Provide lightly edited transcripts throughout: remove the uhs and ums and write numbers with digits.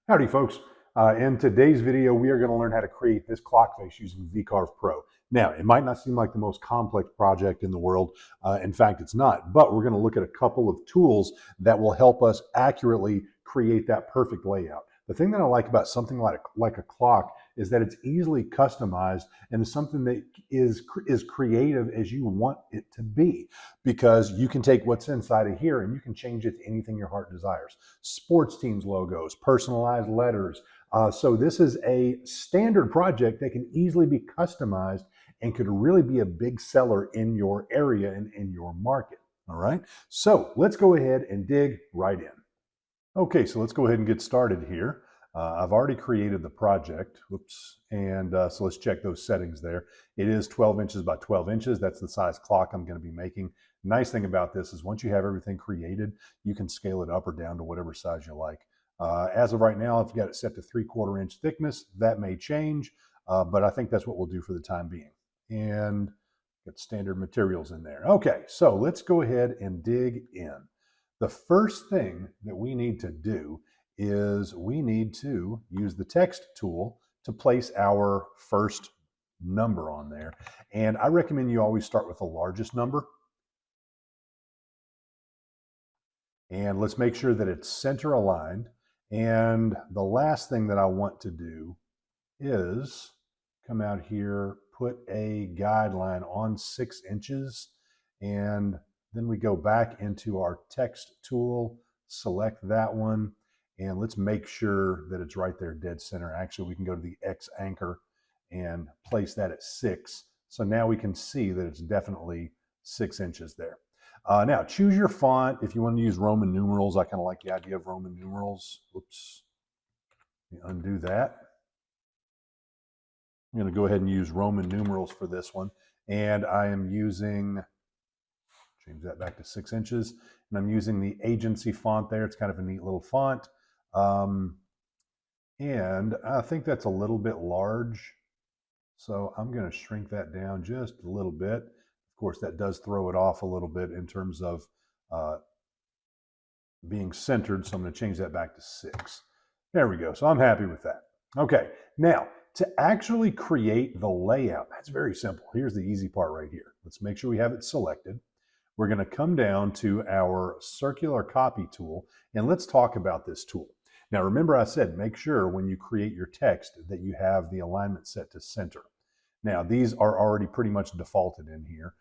Howdy folks. In today's video, we are going to learn how to create this clock face using VCarve Pro. Now, it might not seem like the most complex project in the world. In fact, it's not, but we're going to look at a couple of tools that will help us accurately create that perfect layout. The thing that I like about something like a clock is that it's easily customized and is something that is creative as you want it to be, because you can take what's inside of here and you can change it to anything your heart desires. Sports teams logos, personalized letters. So this is a standard project that can easily be customized and could really be a big seller in your area and in your market. All right, so let's go ahead and dig right in. Okay, so let's go ahead and get started here. I've already created the project, whoops, and so let's check those settings there. It is 12 inches by 12 inches. That's the size clock I'm going to be making. Nice thing about this is once you have everything created, you can scale it up or down to whatever size you like. As of right now, I've got it set to 3/4 inch thickness. That may change, but I think that's what we'll do for the time being. And got standard materials in there. Okay, so let's go ahead and dig in. The first thing that we need to do is we need to use the text tool to place our first number on there. And I recommend you always start with the largest number. And let's make sure that it's center aligned. And the last thing that I want to do is come out here, put a guideline on 6 inches, and then we go back into our text tool, select that one, and let's make sure that it's right there dead center. Actually, we can go to the X anchor and place that at 6. So now we can see that it's definitely 6 inches there. Now, choose your font. If you want to use Roman numerals, I kind of like the idea of Roman numerals. Oops, let me undo that. I'm going to go ahead and use Roman numerals for this one. And I am using, change that back to 6 inches. And I'm using the agency font there. It's kind of a neat little font. And I think that's a little bit large. So I'm going to shrink that down just a little bit. Of course, that does throw it off a little bit in terms of being centered. So I'm going to change that back to 6. There we go. So I'm happy with that. Okay, now to actually create the layout, that's very simple. Here's the easy part right here. Let's make sure we have it selected. We're going to come down to our circular copy tool, and let's talk about this tool. Now, remember I said make sure when you create your text that you have the alignment set to center. Now, these are already pretty much defaulted in here.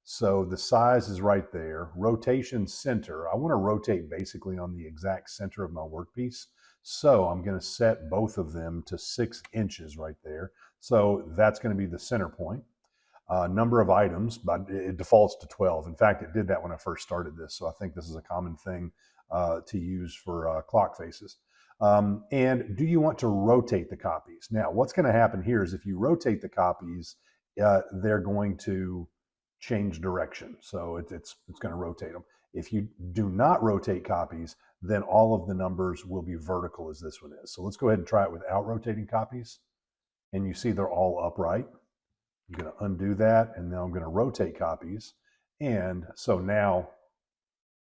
So the size is right there. Rotation center, I want to rotate basically on the exact center of my workpiece. So I'm going to set both of them to 6 inches right there. So that's going to be the center point. Number of items, but it defaults to 12. In fact, it did that when I first started this. So I think this is a common thing to use for clock faces. And do you want to rotate the copies? Now, what's going to happen here is if you rotate the copies, they're going to change direction. So it's going to rotate them. If you do not rotate copies, then all of the numbers will be vertical as this one is. So let's go ahead and try it without rotating copies. And you see they're all upright. I'm going to undo that, and now I'm going to rotate copies. And so now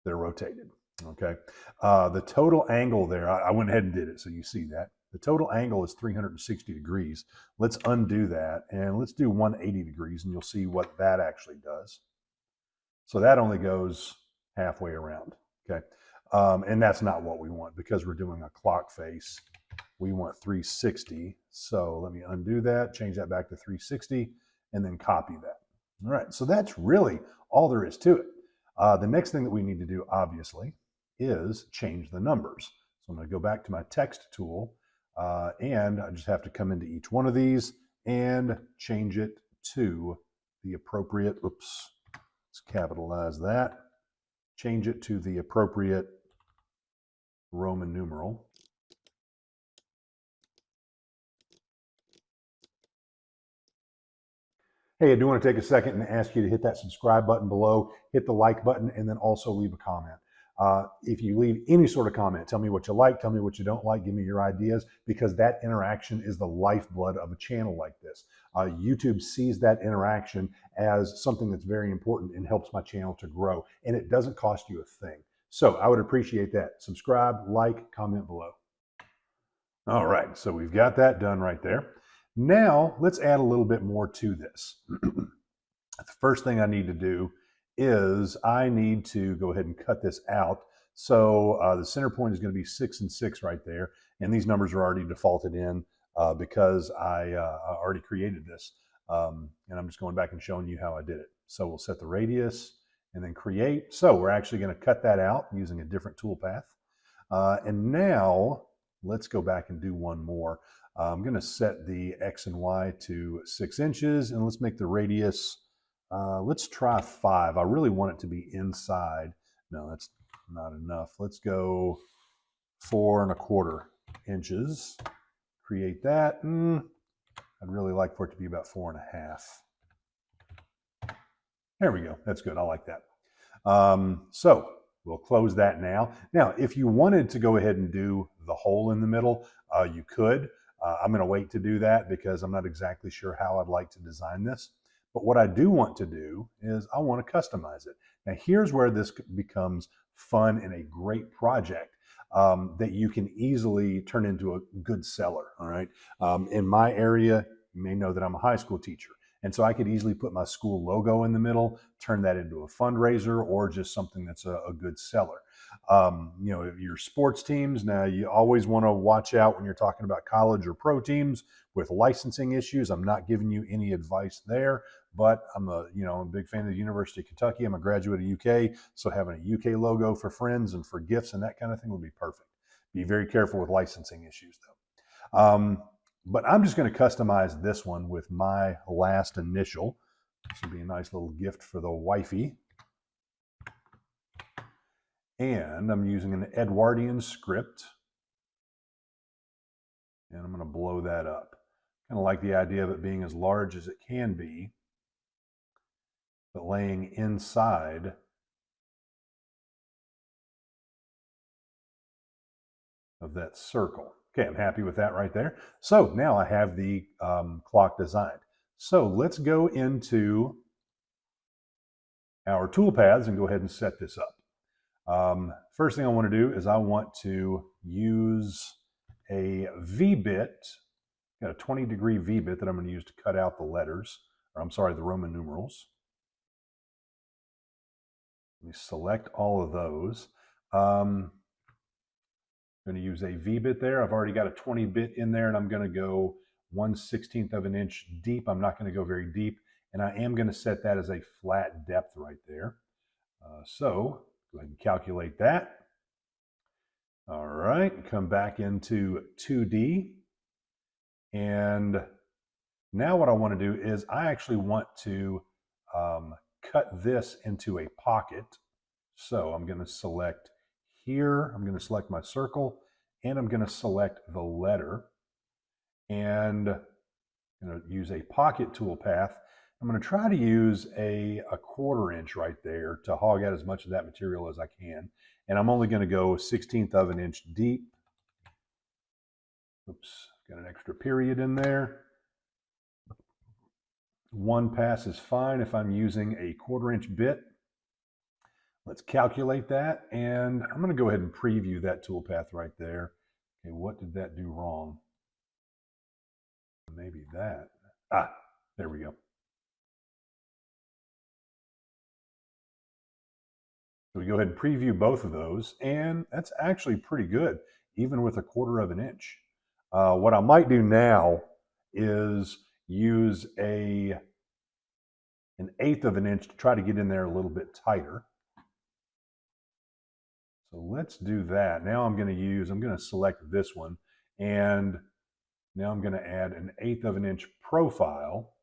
they're rotated. Okay. The total angle there, I went ahead and did it so you see that. The total angle is 360 degrees. Let's undo that, and let's do 180 degrees, and you'll see what that actually does. So that only goes halfway around. Okay. And that's not what we want because we're doing a clock face. We want 360. So let me undo that, change that back to 360, and then copy that. All right, so that's really all there is to it. The next thing that we need to do, obviously, is change the numbers. So I'm going to go back to my text tool, and I just have to come into each one of these and change it to the appropriate, oops, let's capitalize that, change it to the appropriate Roman numeral. Hey, I do want to take a second and ask you to hit that subscribe button below, hit the like button, and then also leave a comment. If you leave any sort of comment, tell me what you like, tell me what you don't like, give me your ideas, because that interaction is the lifeblood of a channel like this. YouTube sees that interaction as something that's very important and helps my channel to grow, and it doesn't cost you a thing. So I would appreciate that. Subscribe, like, comment below. All right, so we've got that done right there. Now let's add a little bit more to this. The first thing I need to do is I need to go ahead and cut this out. So the center point is going to be 6 and 6 right there. And these numbers are already defaulted in because I already created this. And I'm just going back and showing you how I did it. So we'll set the radius and then create. So we're actually going to cut that out using a different toolpath. And now let's go back and do one more. I'm going to set the X and Y to 6 inches, and let's make the radius, let's try 5. I really want it to be inside. No, that's not enough. Let's go 4 1/4 inches. Create that. I'd really like for it to be about 4 1/2. There we go. That's good. I like that. So we'll close that now. Now, if you wanted to go ahead and do the hole in the middle, you could. I'm going to wait to do that because I'm not exactly sure how I'd like to design this. But what I do want to do is I want to customize it. Now, here's where this becomes fun and a great project that you can easily turn into a good seller. All right. In my area, you may know that I'm a high school teacher. And so I could easily put my school logo in the middle, turn that into a fundraiser or just something that's a good seller. You know, your sports teams, now you always want to watch out when you're talking about college or pro teams with licensing issues. I'm not giving you any advice there, but I'm a big fan of the University of Kentucky. I'm a graduate of UK, so having a UK logo for friends and for gifts and that kind of thing would be perfect. Be very careful with licensing issues though. But I'm just going to customize this one with my last initial. This will be a nice little gift for the wifey. And I'm using an Edwardian script. And I'm going to blow that up. Kind of like the idea of it being as large as it can be, but laying inside of that circle. Okay, I'm happy with that right there. So now I have the clock designed. So let's go into our toolpaths and go ahead and set this up. First thing I want to do is I want to use a V-bit, got a 20-degree V-bit that I'm going to use to cut out the letters, or I'm sorry, the Roman numerals. Let me select all of those. I'm going to use a V-bit there. I've already got a 20-bit in there, and I'm going to go 1/16 of an inch deep. I'm not going to go very deep, and I am going to set that as a flat depth right there. So go ahead and calculate that. All right, come back into 2D. And now what I want to do is I actually want to cut this into a pocket. So I'm going to select here, I'm going to select my circle, and I'm going to select the letter. And I'm going to use a pocket toolpath. I'm going to try to use a 1/4 inch right there to hog out as much of that material as I can. And I'm only going to go 1/16 of an inch deep. Oops, got an extra period in there. One pass is fine if I'm using a 1/4 inch bit. Let's calculate that, and I'm going to go ahead and preview that toolpath right there. Okay, what did that do wrong? Maybe that. There we go. So we go ahead and preview both of those, and that's actually pretty good, even with a 1/4 of an inch. What I might do now is use an 1/8 of an inch to try to get in there a little bit tighter. So let's do that. Now I'm going to select this one, and now I'm going to add an 1/8 of an inch profile.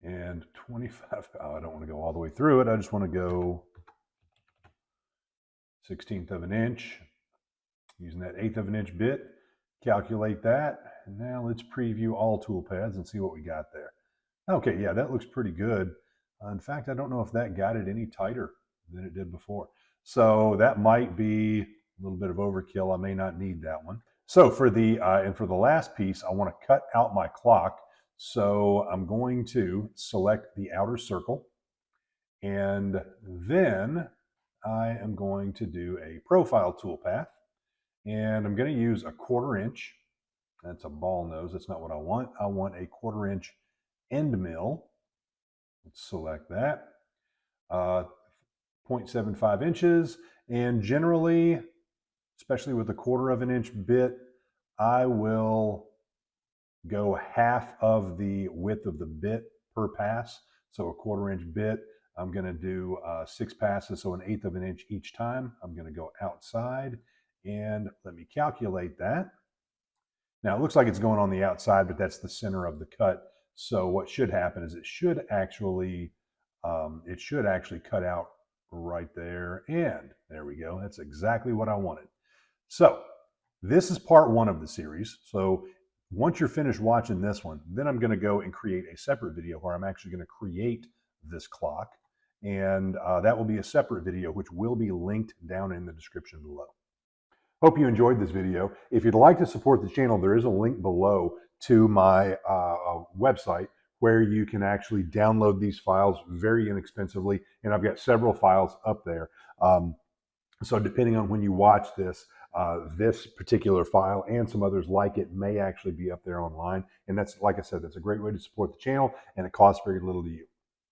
And 25, I don't want to go all the way through it. I just want to go 1/16 of an inch using that 1/8 of an inch bit. Calculate that. And now let's preview all toolpaths and see what we got there. Okay, yeah, that looks pretty good. In fact, I don't know if that got it any tighter than it did before. So that might be a little bit of overkill. I may not need that one. So for the last piece, I want to cut out my clock. So I'm going to select the outer circle, and then I am going to do a profile toolpath, and I'm going to use a 1/4 inch. That's a ball nose. That's not what I want. I want a 1/4 inch end mill. Let's select that. 0.75 inches. And generally, especially with a 1/4 inch bit, I will go half of the width of the bit per pass. So a 1/4 inch bit, I'm going to do 6 passes, so 1/8 of an inch each time. I'm going to go outside, and let me calculate that. Now it looks like it's going on the outside, but that's the center of the cut. So what should happen is it should actually cut out right there. And there we go. That's exactly what I wanted. So this is part 1 of the series. So once you're finished watching this one, then I'm going to go and create a separate video where I'm actually going to create this clock. And that will be a separate video, which will be linked down in the description below. Hope you enjoyed this video. If you'd like to support the channel, there is a link below to my website where you can actually download these files very inexpensively. And I've got several files up there. So depending on when you watch this, this particular file and some others like it may actually be up there online. And that's, like I said, that's a great way to support the channel, and it costs very little to you.